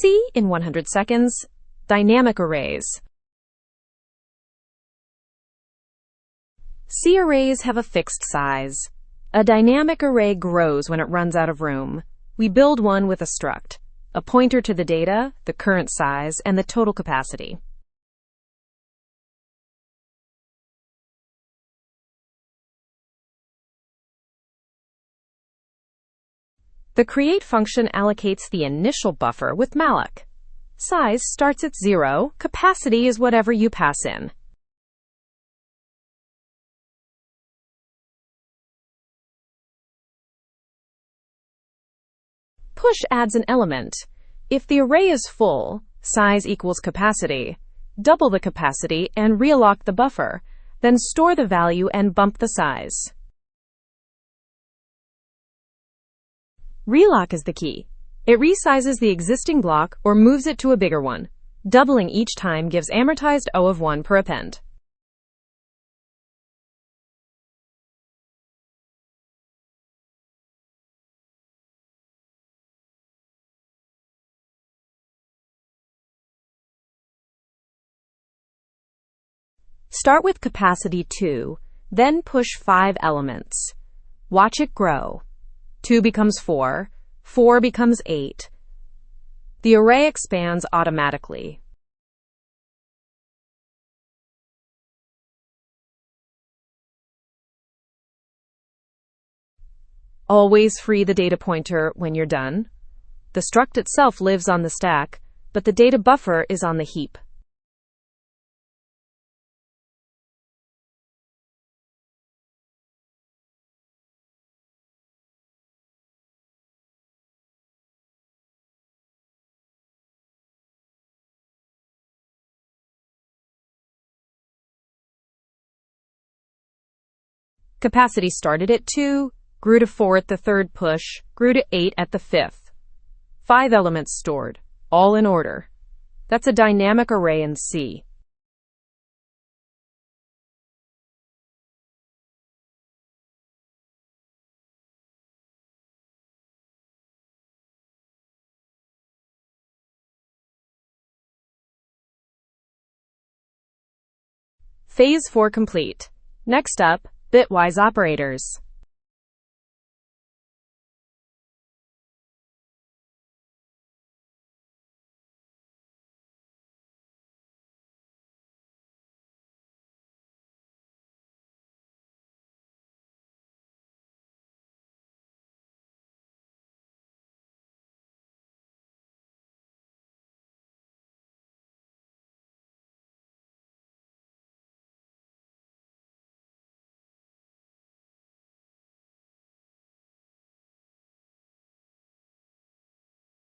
See in 100 seconds, dynamic arrays. C arrays have a fixed size. A dynamic array grows when it runs out of room. We build one with a struct, a pointer to the data, the current size, and the total capacity. The create function allocates the initial buffer with malloc. Size starts at 0, capacity is whatever you pass in. Push adds an element. If the array is full, size equals capacity. Double the capacity and realloc the buffer, then store the value and bump the size. Realloc is the key. It resizes the existing block or moves it to a bigger one. Doubling each time gives amortized O of 1 per append. Start with capacity 2, then push 5 elements. Watch it grow. 2 becomes 4, 4 becomes 8. The array expands automatically. Always free the data pointer when you're done. The struct itself lives on the stack, but the data buffer is on the heap. Capacity started at 2, grew to 4 at the third push, grew to 8 at the fifth. 5 elements stored, all in order. That's a dynamic array in C. Phase 4 complete. Next up, bitwise operators.